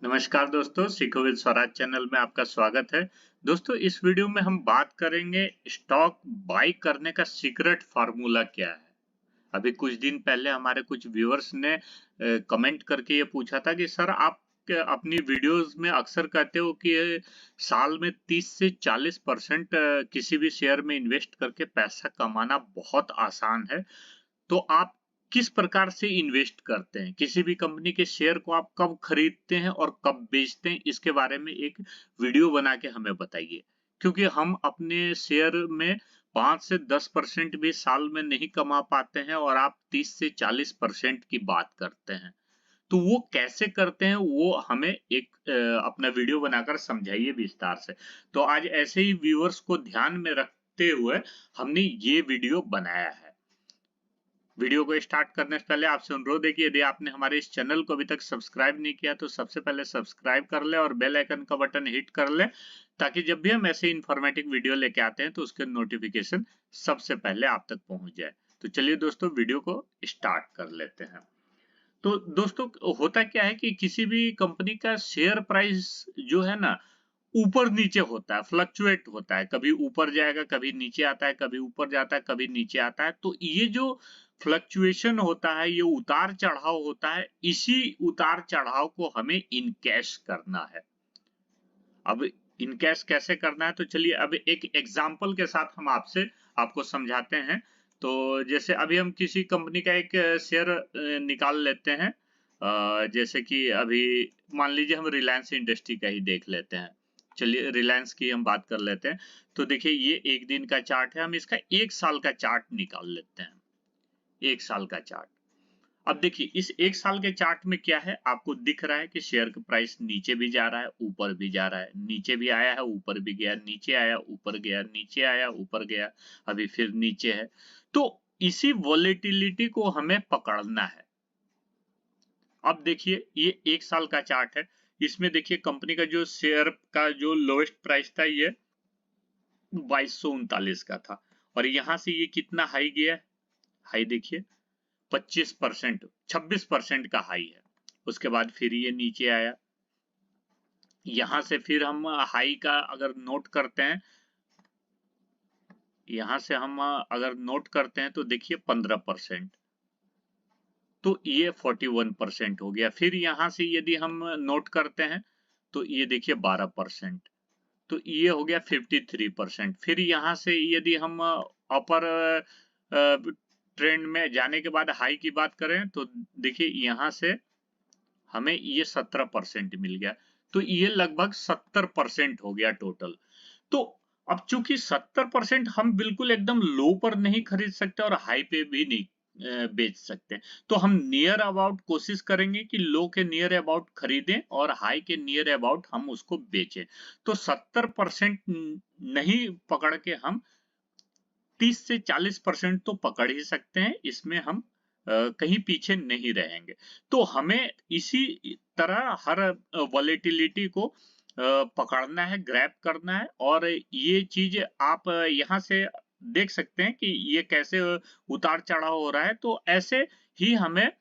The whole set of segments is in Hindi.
नमस्कार दोस्तों, सीखो विद स्वराज चैनल में आपका स्वागत है। दोस्तों, इस वीडियो में हम बात करेंगे स्टॉक बाय करने का सीक्रेट फार्मूला क्या है। अभी कुछ दिन पहले हमारे कुछ व्यूअर्स ने कमेंट करके ये पूछा था कि सर आप अपनी वीडियोस में अक्सर कहते हो कि साल में 30 से 40% किसी भी शेयर में इन्वेस्ट करके पैसा कमाना बहुत आसान है। तो आप किस प्रकार से इन्वेस्ट करते हैं? किसी भी कंपनी के शेयर को आप कब खरीदते हैं और कब बेचते हैं? इसके बारे में एक वीडियो बना के हमें बताइए। क्योंकि हम अपने शेयर में 5 से 10% भी साल में नहीं कमा पाते हैं और आप 30 से 40% की बात करते हैं। तो वो कैसे करते हैं वो हमें एक अपना वीडियो बनाकर समझाइए विस्तार से। तो आज ऐसे ही व्यूअर्स को ध्यान में रखते हुए हमने ये वीडियो बनाया है। वीडियो को स्टार्ट करने से पहले आपसे अनुरोध है कि यदि आपने हमारे इस चैनल को अभी तक सब्सक्राइब नहीं किया तो सबसे पहले सब्सक्राइब कर ले और बेल आइकन का बटन हिट कर ले, ताकि जब भी हम ऐसे इंफॉर्मेटिव वीडियो लेके आते हैं तो उसके नोटिफिकेशन सबसे पहले आप तक पहुंच जाए। तो चलिए दोस्तों, वीडियो को स्टार्ट कर लेते हैं। तो दोस्तों, होता क्या है कि किसी भी कंपनी का शेयर प्राइस जो है ना, ऊपर नीचे होता है, फ्लक्चुएट होता है, कभी ऊपर जाएगा, कभी नीचे आता है, कभी ऊपर जाता है, कभी नीचे आता है। तो ये जो फ्लक्चुएशन होता है, ये उतार चढ़ाव होता है, इसी उतार चढ़ाव को हमें इनकैश करना है। अब इनकैश कैसे करना है, तो चलिए अब एक एग्जांपल के साथ हम आपको समझाते हैं। तो जैसे अभी हम किसी कंपनी का एक शेयर निकाल लेते हैं। जैसे कि अभी मान लीजिए हम रिलायंस इंडस्ट्री का ही देख लेते हैं। चलिए रिलायंस की हम बात कर लेते हैं। तो देखिए ये एक दिन का चार्ट है, हम इसका 1 साल का चार्ट निकाल लेते हैं। 1 साल का चार्ट। अब देखिए इस 1 साल के चार्ट में क्या है, आपको दिख रहा है कि शेयर का प्राइस नीचे भी जा रहा है, ऊपर भी जा रहा है, नीचे भी आया है, ऊपर भी गया, नीचे आया, ऊपर गया, नीचे आया, ऊपर गया, अभी फिर नीचे है। तो इसी वोलेटिलिटी को हमें पकड़ना है। अब देखिए ये 1 साल का चार्ट है। इसमें देखिए कंपनी का जो शेयर का जो लोएस्ट प्राइस था, ये 2239 का था और यहां से ये कितना हाई गया है? हाई देखिए 25%, 26% का हाई है। उसके बाद फिर ये नीचे आया। यहां से फिर हम हाई का अगर नोट करते हैं, यहां से हम अगर नोट करते हैं तो देखिए 15%, तो ये 41% हो गया। फिर यहां से यदि हम नोट करते हैं तो ये देखिए 12%, तो ये हो गया 53%। फिर यहां से यदि हम अपर ट्रेंड में जाने के बाद हाई की बात करें तो देखिए यहां से हमें ये 17% मिल गया। तो ये लगभग 70% हो गया टोटल। तो अब चूंकि 70% हम बिल्कुल एकदम लो पर नहीं खरीद सकते और हाई पे भी नहीं बेच सकते, तो हम नियर अबाउट कोशिश करेंगे कि लो के नियर अबाउट खरीदें और हाई के नियर अबाउट हम उसको बेचें। तो 70% नहीं पकड़ के हम 30 से 40% तो पकड़ ही सकते हैं। इसमें हम कहीं पीछे नहीं रहेंगे। तो हमें इसी तरह हर वॉलेटिलिटी को पकड़ना है, ग्रैब करना है और ये चीज आप यहाँ से देख सकते हैं कि ये कैसे उतार चढ़ाव हो रहा है। तो ऐसे ही हमें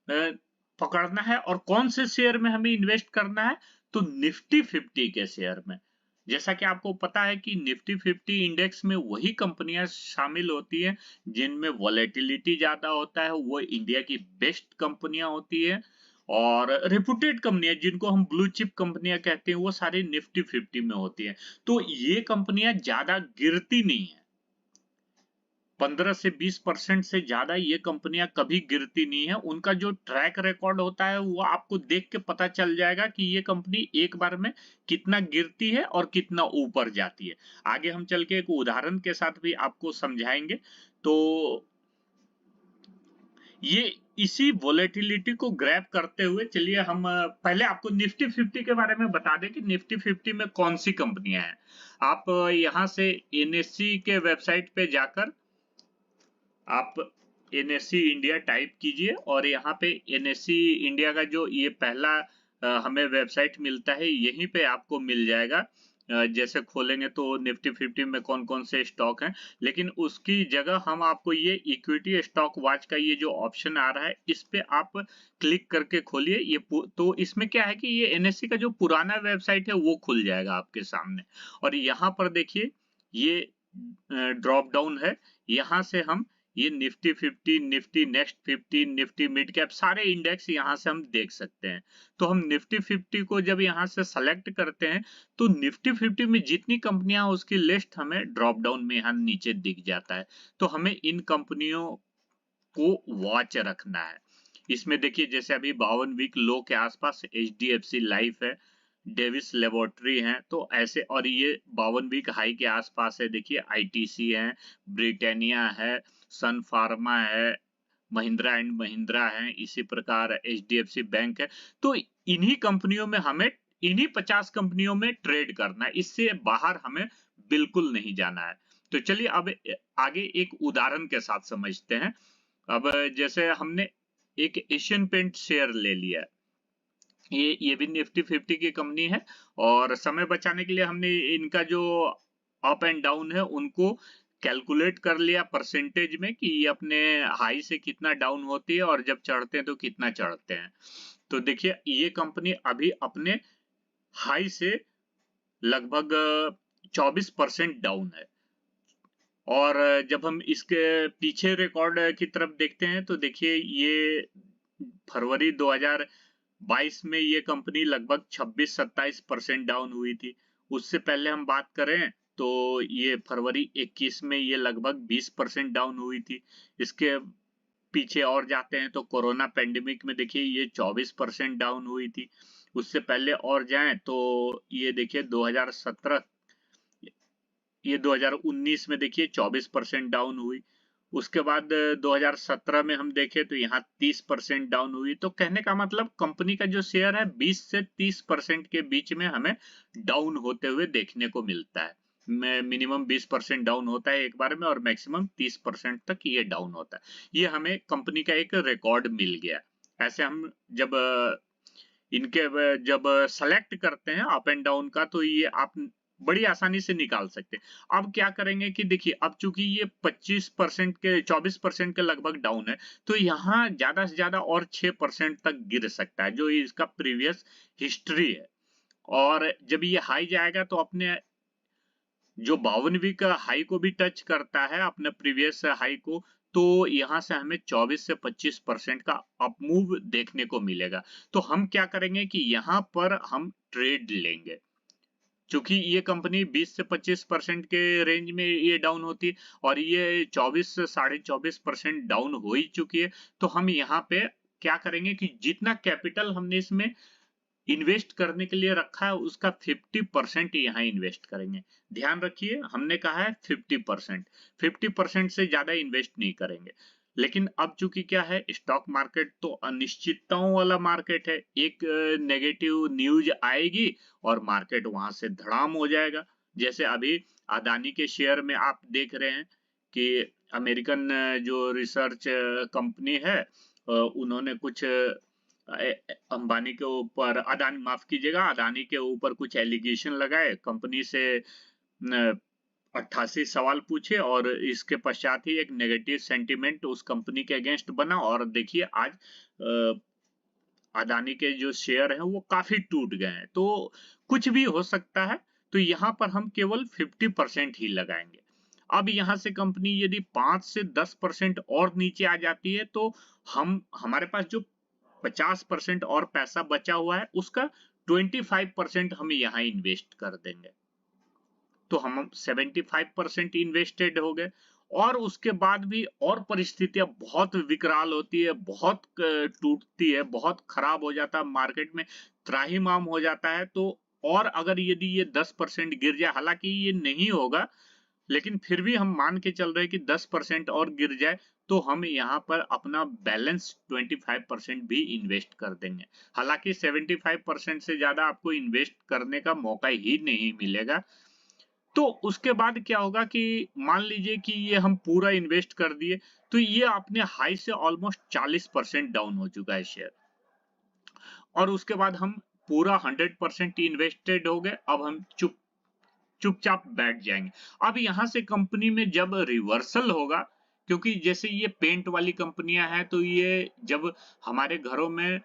पकड़ना है। और कौन से शेयर में हमें इन्वेस्ट करना है, तो निफ्टी 50 के शेयर में। जैसा कि आपको पता है कि निफ्टी 50 इंडेक्स में वही कंपनियां शामिल होती हैं जिनमें वॉलेटिलिटी ज्यादा होता है, वो इंडिया की बेस्ट कंपनियां होती है। और रेपुटेड कंपनियां जिनको हम ब्लू चिप कंपनियां कहते हैं, वो सारी निफ्टी 50 में होती हैं। तो ये कंपनियां ज्यादा गिरती नहीं है। 15 से 20% से ज्यादा ये कंपनियां कभी गिरती नहीं है। उनका जो ट्रैक रिकॉर्ड होता है वो आपको देख के पता चल जाएगा कि ये कंपनी एक बार में कितना गिरती है और कितना ऊपर जाती है। आगे हम चल के एक उदाहरण के साथ भी आपको समझाएंगे। तो ये इसी वोलेटिलिटी को ग्रैब करते हुए चलिए हम पहले आपको निफ्टी 50 के बारे में बता दें कि निफ्टी 50 में कौन सी कंपनियां हैं। आप यहां से एनएससी के वेबसाइट पे जाकर आप एनएससी इंडिया टाइप कीजिए और यहाँ पे एनएससी इंडिया का जो ये पहला हमें वेबसाइट मिलता है, यहीं पे आपको मिल जाएगा जैसे खोलेंगे तो निफ्टी 50 में कौन कौन से स्टॉक हैं, लेकिन उसकी जगह हम आपको ये इक्विटी स्टॉक वॉच का ये जो ऑप्शन आ रहा है इस पे आप क्लिक करके खोलिए। ये तो इसमें क्या है कि ये एनएससी का जो पुराना वेबसाइट है वो खुल जाएगा आपके सामने, और यहाँ पर देखिए ये ड्रॉप डाउन है, यहाँ से हम ये Nifty 50, Nifty next 50, Nifty mid cap सारे इंडेक्स यहाँ से हम देख सकते हैं। तो हम निफ्टी 50 को जब यहाँ से सेलेक्ट करते हैं तो निफ्टी 50 में जितनी कंपनियां उसकी लिस्ट हमें ड्रॉप डाउन में यहाँ नीचे दिख जाता है। तो हमें इन कंपनियों को वॉच रखना है। इसमें देखिए जैसे अभी 52 वीक लो के आसपास एचडीएफसी लाइफ है, डेविस लेबोरेटरी है, तो ऐसे, और ये 52 वीक हाई के आसपास है। देखिए आईटीसी है, ब्रिटानिया है, सन फार्मा है, महिंद्रा एंड महिंद्रा है, इसी प्रकार एचडीएफसी बैंक है। तो इन्हीं कंपनियों में हमें, इन्हीं 50 कंपनियों में ट्रेड करना है, इससे बाहर हमें बिल्कुल नहीं जाना है। तो चलिए अब आगे एक उदाहरण के साथ समझते हैं। अब जैसे हमने एक एशियन पेंट शेयर ले लिया है, ये भी निफ्टी 50 की कंपनी है, और समय बचाने के लिए हमने इनका जो अप एंड डाउन है उनको कैलकुलेट कर लिया परसेंटेज में कि ये अपने हाई से कितना डाउन होती है और जब चढ़ते हैं तो कितना चढ़ते हैं। तो देखिए ये कंपनी अभी अपने हाई से लगभग 24% डाउन है, और जब हम इसके पीछे रिकॉर्ड की तरफ देखते हैं तो देखिए ये फरवरी 2022 में ये कंपनी लगभग 26-27% डाउन हुई थी। उससे पहले हम बात करें तो ये फरवरी 21 में ये लगभग 20% डाउन हुई थी। इसके पीछे और जाते हैं तो कोरोना पेंडेमिक में देखिए ये 24% डाउन हुई थी। उससे पहले और जाएं तो ये देखिए 2017, ये 2019 में देखिए 24% डाउन हुई। उसके बाद 2017 में हम देखें तो यहाँ 30% डाउन हुई। तो कहने का मतलब कंपनी का जो शेयर है 20 से 30% के बीच में हमें डाउन होते हुए देखने को मिलता है। मिनिमम 20% डाउन होता है एक बार में, और मैक्सिमम 30% तक ये डाउन होता है। ये हमें कंपनी का एक रिकॉर्ड मिल गया। ऐसे हम जब इनके जब सेलेक्ट करते हैं अप एंड डाउन का तो ये आप बड़ी आसानी से निकाल सकते हैं। अब क्या करेंगे कि देखिए अब चूंकि ये 25% के 24% के लगभग डाउन है, तो यहाँ ज्यादा से ज्यादा और 6% तक गिर सकता है, जो इसका प्रीवियस हिस्ट्री है। और जब ये हाई जाएगा तो अपने जो 52 वीक हाई को भी टच करता है, अपने प्रीवियस हाई को, तो यहाँ से हमें 24 से 25% का अप मूव देखने को मिलेगा। तो हम क्या करेंगे कि यहाँ पर हम ट्रेड लेंगे, क्योंकि ये कंपनी 20 से 25% के रेंज में ये डाउन होती है, और ये 24 से 24.5% डाउन हो ही चुकी है। तो हम यहाँ पे क्या करेंगे कि जितना कैपिटल हमने इसमें इन्वेस्ट करने के लिए रखा है उसका 50% यहाँ इन्वेस्ट करेंगे। ध्यान रखिए हमने कहा है 50%, 50% से ज्यादा इन्वेस्ट नहीं करेंगे। लेकिन अब चूंकि क्या है, स्टॉक मार्केट तो अनिश्चितताओं वाला मार्केट है, एक नेगेटिव न्यूज आएगी और मार्केट वहां से धड़ाम हो जाएगा। जैसे अभी अदानी के शेयर में आप देख रहे हैं कि अमेरिकन जो रिसर्च कंपनी है, उन्होंने कुछ अंबानी के ऊपर, अदानी माफ कीजिएगा, अदानी के ऊपर कुछ एलिगेशन लगाए, कंपनी से 88 सवाल पूछे, और इसके पश्चात ही एक नेगेटिव सेंटीमेंट उस कंपनी के अगेंस्ट बना, और देखिए आज अदानी के जो शेयर हैं वो काफी टूट गए हैं। तो कुछ भी हो सकता है, तो यहाँ पर हम केवल 50% ही लगाएंगे। अब यहाँ से कंपनी यदि 5 से 10% और नीचे आ जाती है तो हम, हमारे पास जो 50% और पैसा बचा हुआ है उसका 25% हम यहाँ इन्वेस्ट कर देंगे, तो हम 75% इन्वेस्टेड हो गए। और उसके बाद भी और परिस्थितियां बहुत विकराल होती है, बहुत टूटती है, बहुत खराब हो जाता है, मार्केट में त्राहिमाम हो जाता है। तो और अगर यदि ये 10% गिर जाए, हालांकि ये नहीं होगा, लेकिन फिर भी हम मान के चल रहे हैं कि 10% और गिर जाए तो हम यहाँ पर अपना बैलेंस 25% भी इन्वेस्ट कर देंगे। हालांकि 75% से ज्यादा आपको इन्वेस्ट करने का मौका ही नहीं मिलेगा। तो उसके बाद क्या होगा कि मान लीजिए कि ये हम पूरा इन्वेस्ट कर दिए, तो ये अपने हाई से ऑलमोस्ट 40% डाउन हो चुका है शेयर, और उसके बाद हम पूरा 100% इन्वेस्टेड हो गए। अब हम चुपचाप बैठ जाएंगे। अब यहाँ से कंपनी में जब रिवर्सल होगा, क्योंकि जैसे ये पेंट वाली कंपनियां हैं, तो ये जब हमारे घरों में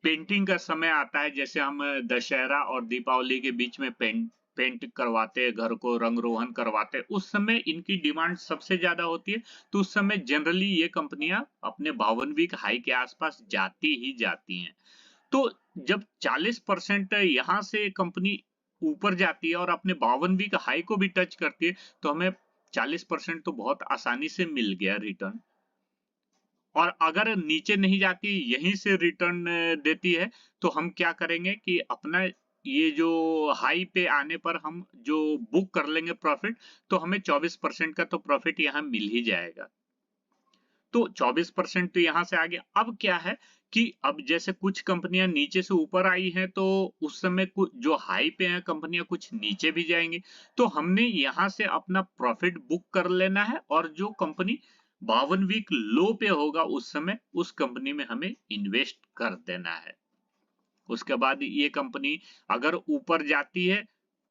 पेंटिंग का समय आता है, जैसे हम दशहरा और दीपावली के बीच में पेंट करवाते हैं, घर को रंग रोहन करवाते हैं, उस समय इनकी डिमांड सबसे ज्यादा होती है। तो उस समय जनरली ये कंपनियां अपने 52 वीक हाई के आसपास जाती ही जाती हैं। तो जब 40% यहाँ से कंपनी ऊपर जाती है और अपने 52 वीक हाई को भी टच करती है, तो हमें 40% तो बहुत आसानी से मिल गया रिटर्न। और अगर नीचे नहीं जाती, यहीं से रिटर्न देती है, तो हम क्या करेंगे कि अपना ये जो हाई पे आने पर हम जो बुक कर लेंगे प्रॉफिट, तो हमें 24% का तो प्रॉफिट यहाँ मिल ही जाएगा। तो 24% तो यहाँ से आ गया। अब क्या है कि अब जैसे कुछ कंपनियां नीचे से ऊपर आई हैं, तो उस समय जो हाई पे हैं कंपनियां, कुछ नीचे भी जाएंगी। तो हमने यहाँ से अपना प्रॉफिट बुक कर लेना है, और जो कंपनी 52 वीक लो पे होगा उस समय, उस कंपनी में हमें इन्वेस्ट कर देना है। उसके बाद ये कंपनी अगर ऊपर जाती है,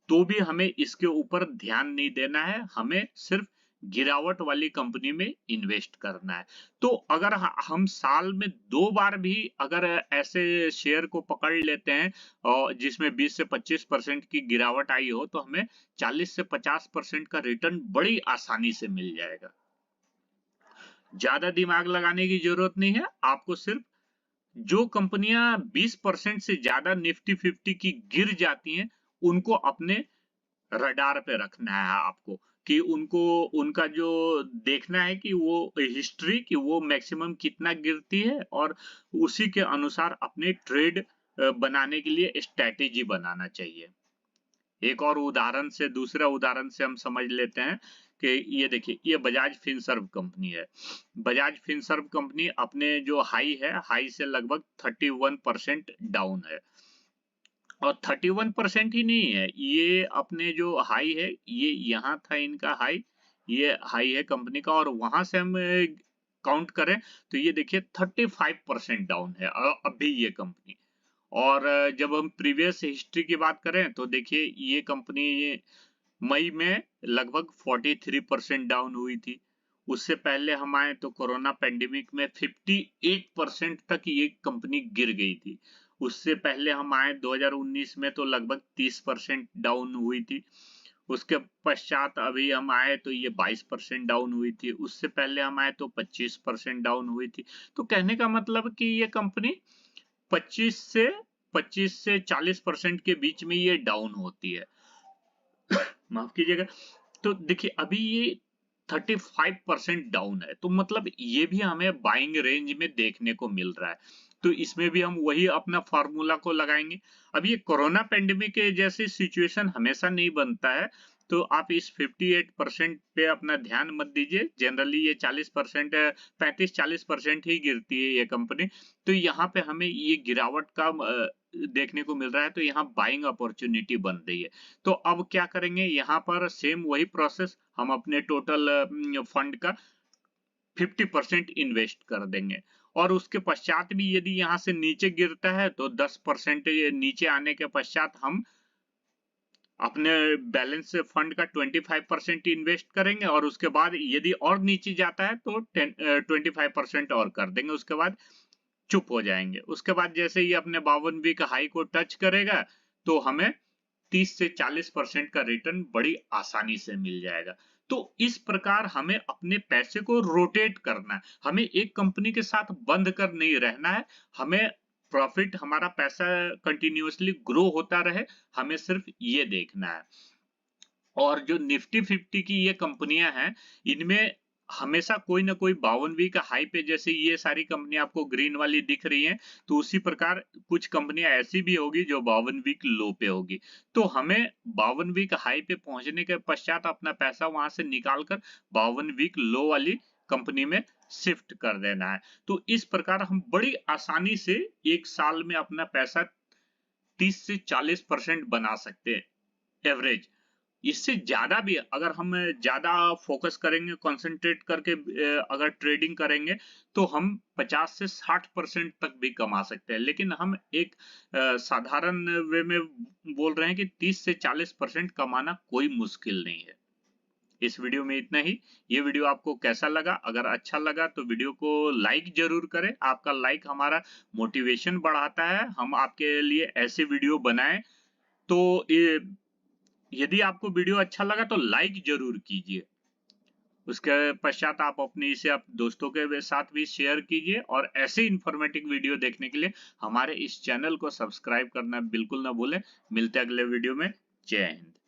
तो भी हमें इसके ऊपर ध्यान नहीं देना है, हमें सिर्फ गिरावट वाली कंपनी में इन्वेस्ट करना है। तो अगर हम साल में 2 बार भी अगर ऐसे शेयर को पकड़ लेते हैं, और जिसमें 20 से 25% की गिरावट आई हो, तो हमें 40 से 50% का रिटर्न बड़ी आसानी से मिल जाएगा। ज्यादा दिमाग लगाने की जरूरत नहीं है, आपको सिर्फ जो कंपनियां 20% से ज्यादा निफ्टी 50 की गिर जाती हैं, उनको अपने रडार पे रखना है आपको, कि उनको उनका जो देखना है कि वो हिस्ट्री कि वो मैक्सिमम कितना गिरती है, और उसी के अनुसार अपने ट्रेड बनाने के लिए स्ट्रेटेजी बनाना चाहिए। एक और उदाहरण से, दूसरा उदाहरण से हम समझ लेते हैं कि ये देखिए, ये बजाज फिनसर्व कंपनी है। बजाज फिनसर्व कंपनी अपने जो हाई है, हाई से लगभग 31% डाउन है। और 31% ही नहीं है, ये अपने जो हाई है, ये यहाँ था इनका हाई, ये हाई है कंपनी का, और वहां से हम काउंट करें तो ये देखिए 35% डाउन है अभी ये कंपनी। और जब हम प्रीवियस हिस्ट्री की बात करें, तो देखिए ये कंपनी मई में लगभग 43% डाउन हुई थी। उससे पहले हम आए तो कोरोना पेंडेमिक में 58% तक ये कंपनी गिर गई थी। उससे पहले हम आए 2019 में तो लगभग 30% डाउन हुई थी। उसके पश्चात अभी हम आए तो ये 22% डाउन हुई थी। उससे पहले हम आए तो 25% डाउन हुई थी। तो कहने का मतलब कि ये कंपनी 25 से 40% के बीच में ये डाउन होती है। माफ कीजिएगा। तो देखिए अभी ये 35% डाउन है, तो मतलब ये भी हमें बाइंग रेंज में देखने को मिल रहा है। तो इसमें भी हम वही अपना फार्मूला को लगाएंगे। अब ये कोरोना पेंडेमिक के जैसी सिचुएशन हमेशा नहीं बनता है, तो आप इस 58% पे अपना ध्यान मत दीजिए। जनरली ये 40%, 35-40% ही गिरती है ये कंपनी। तो यहाँ पे हमें ये गिरावट का देखने को मिल रहा है, तो यहाँ बाइंग अपॉर्चुनिटी बन रही है। तो अब क्या करेंगे, यहाँ पर सेम वही प्रोसेस, हम अपने टोटल फंड का 50% इन्वेस्ट कर देंगे। और उसके पश्चात भी यदि यहाँ से नीचे गिरता है, तो 10% नीचे आने के पश्चात हम अपने बैलेंस फंड का 25% इन्वेस्ट करेंगे, और उसके बाद यदि और नीचे जाता है तो 25% और कर देंगे। उसके बाद चुप हो जाएंगे। उसके बाद जैसे ही अपने 52 वीक हाई को टच करेगा, तो हमें 30 से 40% का रिटर्न बड़ी आसानी से मिल जाएगा। तो इस प्रकार हमें अपने पैसे को रोटेट करना है। हमें एक कंपनी के साथ बंद कर नहीं रहना है। हमें प्रॉफिट, हमारा पैसा कंटिन्यूअसली ग्रो होता रहे, हमें सिर्फ ये देखना है। और जो निफ्टी 50 की ये कंपनियां हैं, इनमें हमेशा कोई ना कोई 52 वीक हाई पे, जैसे ये सारी कंपनियां आपको ग्रीन वाली दिख रही हैं, तो उसी प्रकार कुछ कंपनियां ऐसी भी होगी जो 52 वीक लो पे होगी। तो हमें 52 वीक हाई पे पहुंचने के पश्चात अपना पैसा वहां से निकालकर 52 वीक लो वाली कंपनी में शिफ्ट कर देना है। तो इस प्रकार हम बड़ी आसानी से एक साल में अपना पैसा 30 से 40% बना सकते हैं एवरेज। इससे ज्यादा भी अगर हम ज्यादा फोकस करेंगे, कंसंट्रेट करके अगर ट्रेडिंग करेंगे तो हम 50 से 60% तक भी कमा सकते हैं। लेकिन हम एक साधारण वे में बोल रहे हैं कि 30 से 40% कमाना कोई मुश्किल नहीं है। इस वीडियो में इतना ही। ये वीडियो आपको कैसा लगा? अगर अच्छा लगा तो वीडियो को लाइक जरूर करें। आपका लाइक हमारा मोटिवेशन बढ़ाता है, हम आपके लिए ऐसे वीडियो बनाएं। तो ये, यदि आपको वीडियो अच्छा लगा तो लाइक जरूर कीजिए। उसके पश्चात आप अपने इसे आप दोस्तों के साथ भी शेयर कीजिए, और ऐसे इंफॉर्मेटिव वीडियो देखने के लिए हमारे इस चैनल को सब्सक्राइब करना बिल्कुल ना भूलें। मिलते हैं अगले वीडियो में। जय हिंद।